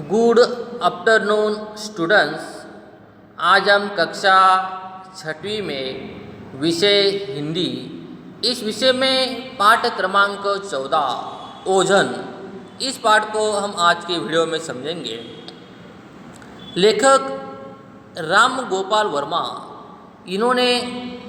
Good afternoon students. आज हम कक्षा छठवीं में विषय हिंदी, इस विषय में पाठ क्रमांक 14 ओजन, इस पाठ को हम आज के वीडियो में समझेंगे। लेखक राम गोपाल वर्मा, इन्होंने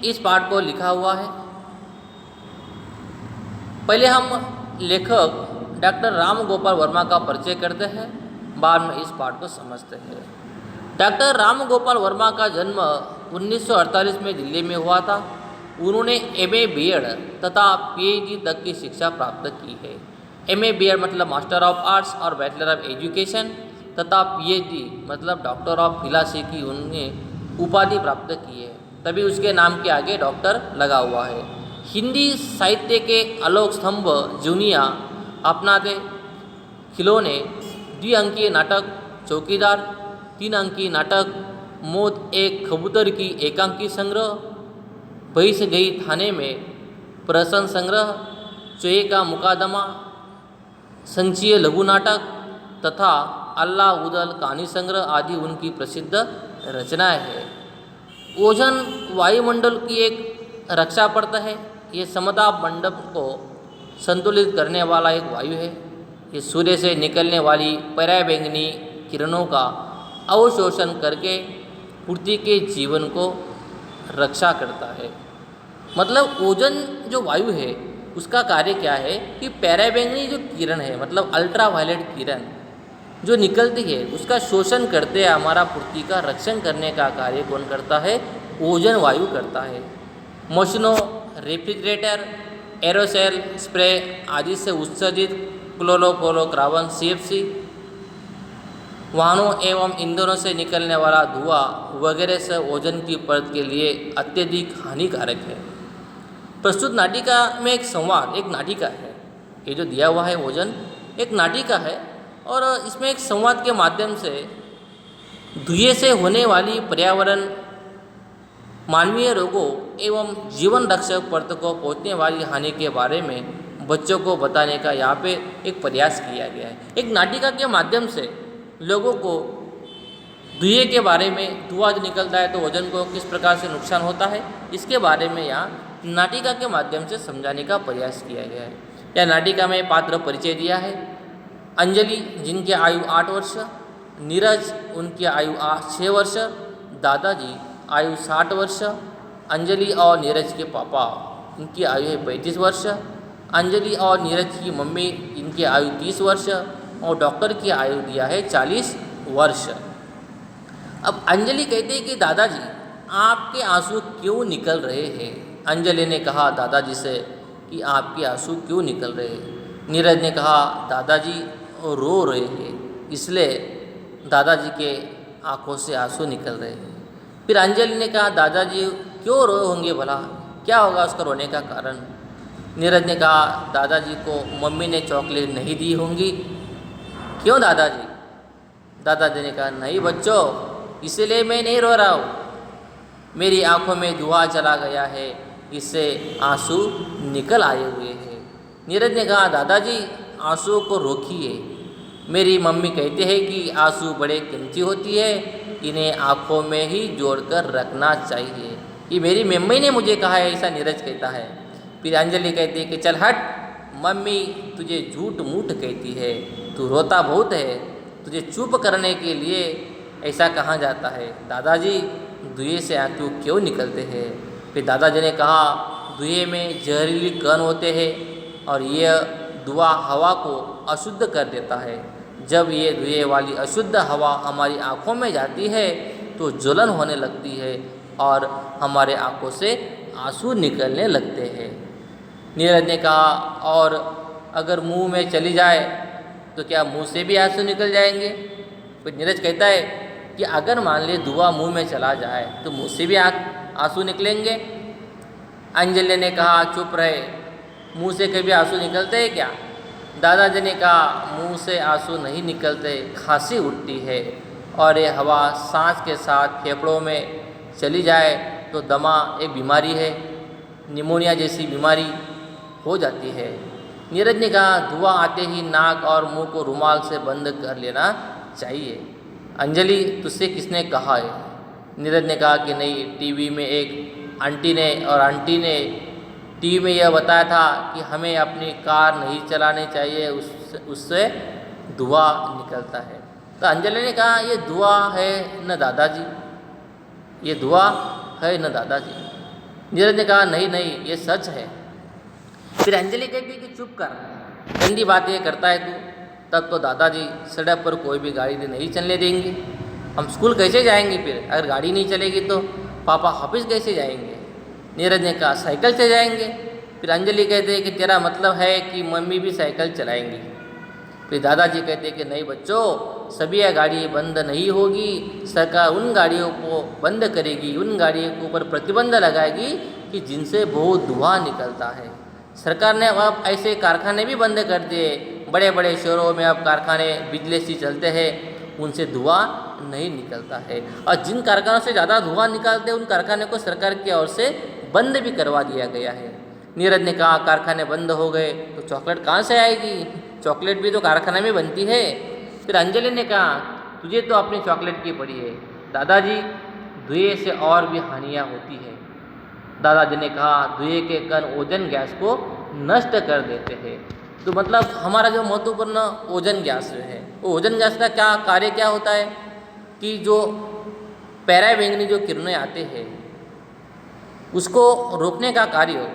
इस पाठ को लिखा हुआ है। पहले हम लेखक डॉक्टर राम गोपाल वर्मा का परिचय करते हैं, बाद में इस पाठ को समझते हैं। डॉक्टर राम गोपाल वर्मा का जन्म 1948 में दिल्ली में हुआ था। उन्होंने एमए बीएड तथा पीएचडी तक की शिक्षा प्राप्त की है। एमए बीएड मतलब मास्टर ऑफ आर्ट्स और बैचलर ऑफ एजुकेशन तथा पीएचडी मतलब डॉक्टर ऑफ फिलॉसफी की उन्होंने उपाधि प्राप्त की है, तभी उसके नाम के आगे डॉक्टर लगा हुआ है। हिंदी साहित्य के आलोक स्तंभ जूनिया अपनाते खिलौने, द्विअंकीय नाटक चौकीदार, 3 अंकीय नाटक मौत एक कबूतर की एकांकी संग्रह, भैंस गई थाने में प्रसन्न संग्रह, चोए का मुकादमा, संचीय लघु नाटक तथा अल्लाह उदल कहानी संग्रह आदि उनकी प्रसिद्ध रचनाएं हैं। ओजन वायुमंडल की एक रक्षा पड़ता है। ये समताप मंडप को संतुलित करने वाला एक वायु है। ये सूर्य से निकलने वाली पराबैंगनी किरणों का अवशोषण करके पृथ्वी के जीवन को रक्षा करता है। मतलब ओजन जो वायु है उसका कार्य क्या है कि पराबैंगनी जो किरण है, मतलब अल्ट्रा वायलेट किरण जो निकलती है उसका शोषण करते हमारा पृथ्वी का रक्षण करने का कार्य कौन करता है? ओजन वायु करता है। मशीनों, रेफ्रिजरेटर, एरोसेल स्प्रे आदि से उत्सर्जित क्लोरोफ्लोरोकार्बन सीएफसी, वाहनों एवं ईंधनों से निकलने वाला धुआं वगैरह से ओजोन की परत के लिए अत्यधिक हानिकारक है। प्रस्तुत नाटिका में एक संवाद, एक नाटिका है, ये जो दिया हुआ है ओजन एक नाटिका है और इसमें एक संवाद के माध्यम से धुएं से होने वाली पर्यावरण, मानवीय रोगों एवं जीवन रक्षक परत को पहुंचने वाली हानि के बारे में बच्चों को बताने का यहाँ पे एक प्रयास किया गया है। एक नाटिका के माध्यम से लोगों को धुएं के बारे में, धुआं जो निकलता है तो ओजन को किस प्रकार से नुकसान होता है, इसके बारे में यहाँ नाटिका के माध्यम से समझाने का प्रयास किया गया है। यह नाटिका में पात्र परिचय दिया है। अंजलि जिनकी आयु 8 वर्ष, नीरज उनकी आयु 6 वर्ष, दादाजी आयु 60 वर्ष, अंजलि और नीरज के पापा इनकी आयु है 35 वर्ष, अंजलि और नीरज की मम्मी इनकी आयु 30 वर्ष और डॉक्टर की आयु दिया है 40 वर्ष। अब अंजलि कहते हैं कि दादाजी आपके आंसू क्यों निकल रहे हैं? अंजलि ने कहा दादाजी से कि आपके आंसू क्यों निकल रहे हैं? नीरज ने कहा दादाजी रो रहे हैं, इसलिए दादाजी के आंखों से आंसू निकल रहे हैं। फिर अंजलि ने कहा दादाजी क्यों रोए होंगे भला, क्या होगा उसका रोने का कारण? नीरज ने कहा दादाजी को मम्मी ने चॉकलेट नहीं दी होंगी। क्यों दादाजी? दादाजी ने कहा नहीं बच्चों, इसलिए मैं नहीं रो रहा हूँ, मेरी आंखों में धुआं चला गया है, इससे आंसू निकल आए हुए हैं। नीरज ने कहा दादाजी आंसुओं को रोकिए, मेरी मम्मी कहते हैं कि आंसू बड़े कीमती होती है, इन्हें आंखों में ही जोड़कर रखना चाहिए, ये मेरी मम्मी ने मुझे कहा है, ऐसा नीरज कहता है। फिर अंजलि कहती है कि चल हट, मम्मी तुझे झूठ मूठ कहती है, तू रोता बहुत है, तुझे चुप करने के लिए ऐसा कहा जाता है। दादाजी धुएं से आंसू क्यों निकलते हैं? फिर दादाजी ने कहा धुएं में जहरीली कण होते हैं और यह धुआं हवा को अशुद्ध कर देता है। जब ये धुएं वाली अशुद्ध हवा हमारी आँखों में जाती है तो ज्वलन होने लगती है और हमारे आँखों से आंसू निकलने लगते हैं। नीरज ने कहा और अगर मुंह में चली जाए तो क्या मुंह से भी आंसू निकल जाएंगे? फिर नीरज कहता है कि अगर मान ले धुआं मुंह में चला जाए तो मुंह से भी आंसू निकलेंगे। अंजलि ने कहा चुप रहे, मुंह से कभी आंसू निकलते हैं क्या? दादाजी ने कहा मुंह से आंसू नहीं निकलते, खांसी उठती है और ये हवा सांस के साथ फेफड़ों में चली जाए तो दमा एक बीमारी है, निमोनिया जैसी बीमारी हो जाती है। नीरज ने कहा धुआं आते ही नाक और मुंह को रुमाल से बंद कर लेना चाहिए। अंजलि, तुझसे किसने कहा है? नीरज ने कहा कि नहीं, टीवी में एक आंटी ने टीवी में यह बताया था कि हमें अपनी कार नहीं चलानी चाहिए, उससे धुआं निकलता है। तो अंजलि ने कहा, ये धुआं है न दादाजी, ये धुआं है न दादाजी। नीरज ने कहा, नहीं नहीं, ये सच है। फिर अंजलि कहती कि चुप कर, गंदी बातें करता है तू। तब तो दादाजी सड़क पर कोई भी गाड़ी नहीं चलने देंगे, हम स्कूल कैसे जाएंगे? फिर अगर गाड़ी नहीं चलेगी तो पापा ऑफिस कैसे जाएंगे? नीरज ने कहा, साइकिल से जाएंगे। फिर अंजलि कहते हैं कि तेरा मतलब है कि मम्मी भी साइकिल चलाएंगी। फिर दादाजी कहते हैं कि नहीं बच्चों, सभी यह गाड़ी बंद नहीं होगी, सरकार उन गाड़ियों को बंद करेगी, उन गाड़ियों के ऊपर प्रतिबंध लगाएगी कि जिनसे बहुत धुआं निकलता है। सरकार ने अब ऐसे कारखाने भी बंद कर दिए, बड़े बड़े शहरों में अब कारखाने बिजली से चलते हैं, उनसे धुआं नहीं निकलता है। और जिन कारखानों से ज़्यादा धुआं निकालते हैं उन कारखाने को सरकार की ओर से बंद भी करवा दिया गया है। नीरज ने कहा, कारखाने बंद हो गए तो चॉकलेट कहाँ से आएगी? चॉकलेट भी तो कारखाने में बनती है। फिर अंजलि ने कहा, तुझे तो अपनी चॉकलेट की पड़ी है, दादाजी धुएं से और भी हानियाँ होती है। दादाजी ने कहा, धुएं के कण ओजोन गैस को नष्ट कर देते हैं। तो मतलब हमारा जो महत्वपूर्ण ओजोन गैस है, वो ओजोन गैस का क्या कार्य क्या होता है कि जो पराबैंगनी जो किरणें आते हैं उसको रोकने का कार्य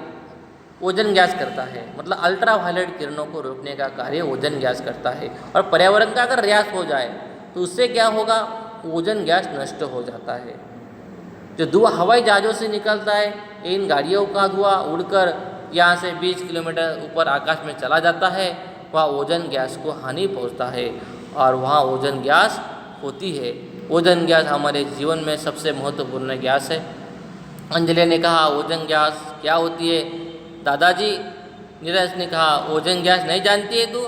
ओजोन गैस करता है। मतलब अल्ट्रा वायलेट किरणों को रोकने का कार्य ओजोन गैस करता है। और पर्यावरण का अगर ह्रास हो जाए तो उससे क्या होगा? ओजोन गैस नष्ट हो जाता है। जो धुआं हवाई जहाज़ों से निकलता है, इन गाड़ियों का धुआं उड़कर यहाँ से 20 किलोमीटर ऊपर आकाश में चला जाता है, वहाँ ओजोन गैस को हानि पहुँचता है और वहाँ ओजोन गैस होती है। ओजोन गैस हमारे जीवन में सबसे महत्वपूर्ण गैस है। अंजलि ने कहा, ओजोन गैस क्या होती है दादाजी? नीरज ने कहा, ओजोन गैस नहीं जानती है तू?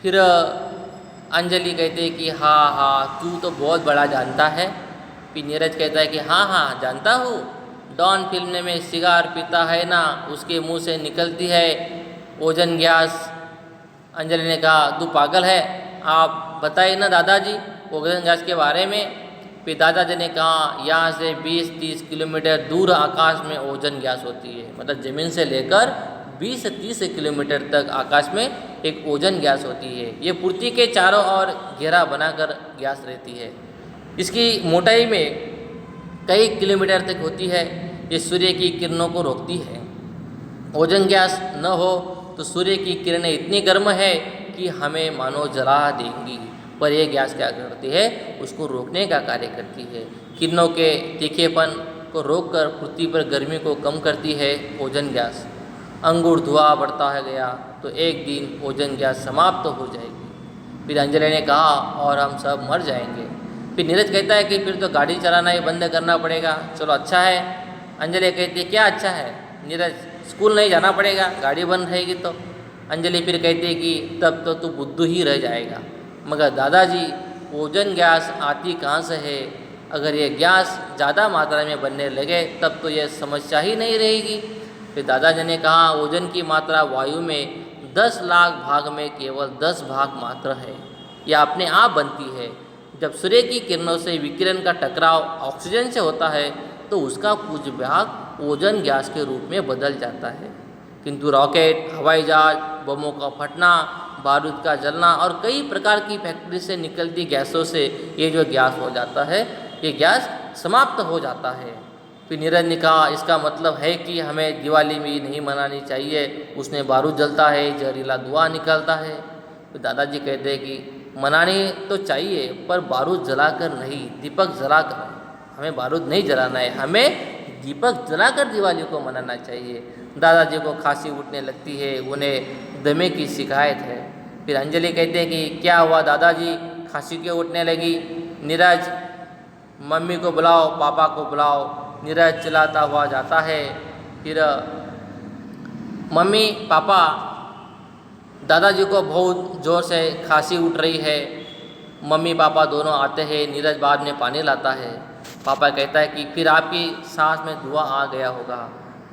फिर अंजलि कहते हैं कि हाँ तू तो बहुत बड़ा जानता है। फिर नीरज कहता है कि हाँ जानता हूँ, डॉन फिल्म में सिगार पीता है ना, उसके मुंह से निकलती है ओजोन गैस। अंजलि ने कहा, तू पागल है, आप बताइए ना दादाजी ओजोन गैस के बारे में। फिर दादाजी ने कहा, यहाँ से 20-30 किलोमीटर दूर आकाश में ओजोन गैस होती है। मतलब ज़मीन से लेकर 20 से 30 किलोमीटर तक आकाश में एक ओजोन गैस होती है। ये पृथ्वी के चारों ओर घेरा बनाकर गैस रहती है। इसकी मोटाई में कई किलोमीटर तक होती है। ये सूर्य की किरणों को रोकती है। ओजोन गैस न हो तो सूर्य की किरणें इतनी गर्म है कि हमें मानो जला देंगी, पर यह गैस क्या करती है? उसको रोकने का कार्य करती है। किरणों के तीखेपन को रोककर पृथ्वी पर गर्मी को कम करती है ओजोन गैस। अंगूर धुआं बढ़ता है गया तो एक दिन ओजोन गैस समाप्त हो जाएगी। फिर अंजलि ने कहा, और हम सब मर जाएंगे। फिर नीरज कहता है कि फिर तो गाड़ी चलाना ही बंद करना पड़ेगा। चलो अच्छा है। अंजलि कहती है, क्या अच्छा है नीरज? स्कूल नहीं जाना पड़ेगा, गाड़ी बंद रहेगी तो। अंजलि फिर कहती है कि तब तो तू बुद्धू ही रह जाएगा। मगर दादाजी, ओजोन गैस आती कहाँ से है? अगर ये गैस ज़्यादा मात्रा में बनने लगे तब तो यह समस्या ही नहीं रहेगी। फिर दादाजी ने कहा, ओजोन की मात्रा वायु में 10 लाख भाग में केवल 10 भाग मात्र है। यह अपने आप बनती है। जब सूर्य की किरणों से विकिरण का टकराव ऑक्सीजन से होता है तो उसका कुछ भाग ओजोन गैस के रूप में बदल जाता है। किंतु रॉकेट, हवाई जहाज, बमों का फटना, बारूद का जलना और कई प्रकार की फैक्ट्री से निकलती गैसों से ये जो गैस हो जाता है, ये गैस समाप्त हो जाता है। फिर नीरज ने कहा, इसका मतलब है कि हमें दिवाली भी नहीं मनानी चाहिए, उसमें बारूद जलता है, जहरीला धुआं निकलता है। तो दादाजी कहते हैं कि मनानी तो चाहिए पर बारूद जलाकर नहीं, दीपक जलाकर। हमें बारूद नहीं जलाना है, हमें दीपक जलाकर दिवाली को मनाना चाहिए। दादाजी को खांसी उठने लगती है, उन्हें दमे की शिकायत है। फिर अंजलि कहते हैं कि क्या हुआ दादाजी, खांसी क्यों उठने लगी? नीरज, मम्मी को बुलाओ, पापा को बुलाओ। नीरज चिल्लाता हुआ जाता है। फिर मम्मी पापा, दादाजी को बहुत ज़ोर से खांसी उठ रही है। मम्मी पापा दोनों आते हैं। नीरज बाद में पानी लाता है। पापा कहता है कि फिर आपकी सांस में धुआं आ गया होगा।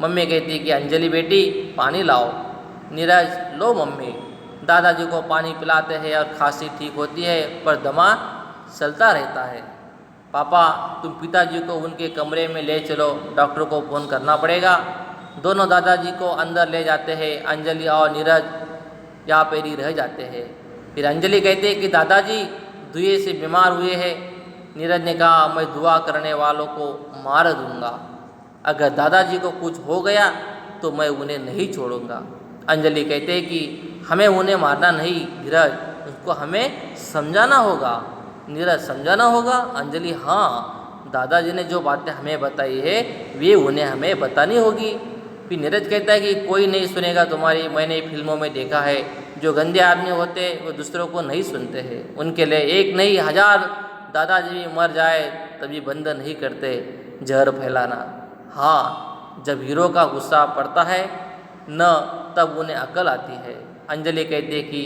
मम्मी कहती है कि अंजलि बेटी पानी लाओ। नीरज, लो मम्मी। दादाजी को पानी पिलाते हैं और खांसी ठीक होती है पर दमा चलता रहता है। पापा तुम पिताजी को उनके कमरे में ले चलो, डॉक्टर को फ़ोन करना पड़ेगा। दोनों दादाजी को अंदर ले जाते हैं। अंजलि और नीरज यहाँ पर ही रह जाते हैं। फिर अंजलि कहते हैं कि दादाजी दुए से बीमार हुए हैं। नीरज ने कहा मैं दुआ करने वालों को मार दूंगा, अगर दादाजी को कुछ हो गया तो मैं उन्हें नहीं छोड़ूंगा। अंजलि कहते हैं कि हमें उन्हें मारना नहीं नीरज, उसको हमें समझाना होगा। नीरज समझाना होगा? अंजलि हाँ, दादाजी ने जो बातें हमें बताई है वे उन्हें हमें बतानी होगी। फिर नीरज कहता है कि कोई नहीं सुनेगा तुम्हारी, मैंने फिल्मों में देखा है जो गंदे आदमी होते वो दूसरों को नहीं सुनते हैं, उनके लिए एक नहीं 1000 दादाजी भी मर जाए तभी बंद नहीं करते जहर फैलाना। हाँ, जब हीरो का गुस्सा पड़ता है न तब उन्हें अकल आती है। अंजलि कहती है कि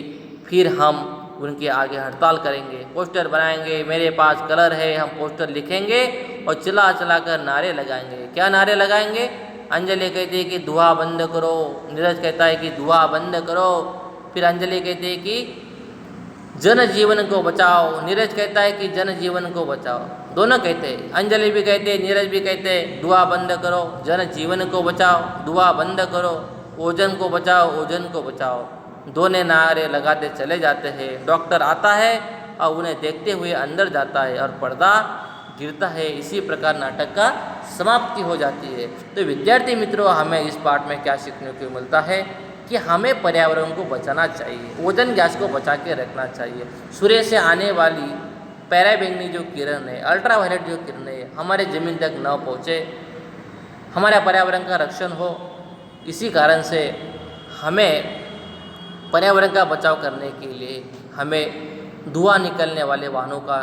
फिर हम उनके आगे हड़ताल करेंगे, पोस्टर बनाएंगे, मेरे पास कलर है, हम पोस्टर लिखेंगे और चिल्ला चिल्ला कर नारे लगाएंगे। क्या नारे लगाएंगे? अंजलि कहती है कि धुआं बंद करो, नीरज कहता है कि धुआं बंद करो। फिर अंजलि कहती है कि जन जीवन को बचाओ, नीरज कहता है कि जन जीवन को बचाओ। दोनों कहते हैं, अंजलि भी कहते हैं, नीरज भी कहते हैं धुआं बंद करो, जन जीवन को बचाओ, धुआं बंद करो, ओजन को बचाओ, ओजन को बचाओ। दोनों नारे लगाते चले जाते हैं। डॉक्टर आता है और उन्हें देखते हुए अंदर जाता है और पर्दा गिरता है। इसी प्रकार नाटक का समाप्ति हो जाती है। तो विद्यार्थी मित्रों, हमें इस पाठ में क्या सीखने को मिलता है कि हमें पर्यावरण को बचाना चाहिए, ओजोन गैस को बचा के रखना चाहिए। सूर्य से आने वाली पैराबैंगनी जो किरण है, अल्ट्रावायलेट जो किरण है, हमारे ज़मीन तक न पहुँचे, हमारे पर्यावरण का रक्षण हो। इसी कारण से हमें पर्यावरण का बचाव करने के लिए हमें धुआं निकलने वाले वाहनों का,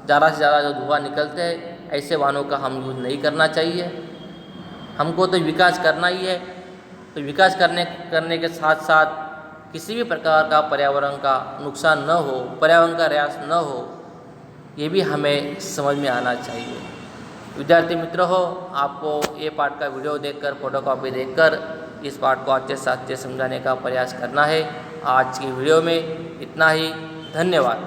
ज़्यादा से ज़्यादा जो धुआं निकलते हैं ऐसे वाहनों का हम यूज़ नहीं करना चाहिए। हमको तो विकास करना ही है, तो विकास करने के साथ साथ किसी भी प्रकार का पर्यावरण का नुकसान न हो, पर्यावरण का ह्रास न हो, ये भी हमें समझ में आना चाहिए। विद्यार्थी मित्र हो, आपको ये पाठ का वीडियो देखकर, फोटोकॉपी देखकर इस पाठ को अच्छे से अच्छे समझाने का प्रयास करना है। आज की वीडियो में इतना ही। धन्यवाद।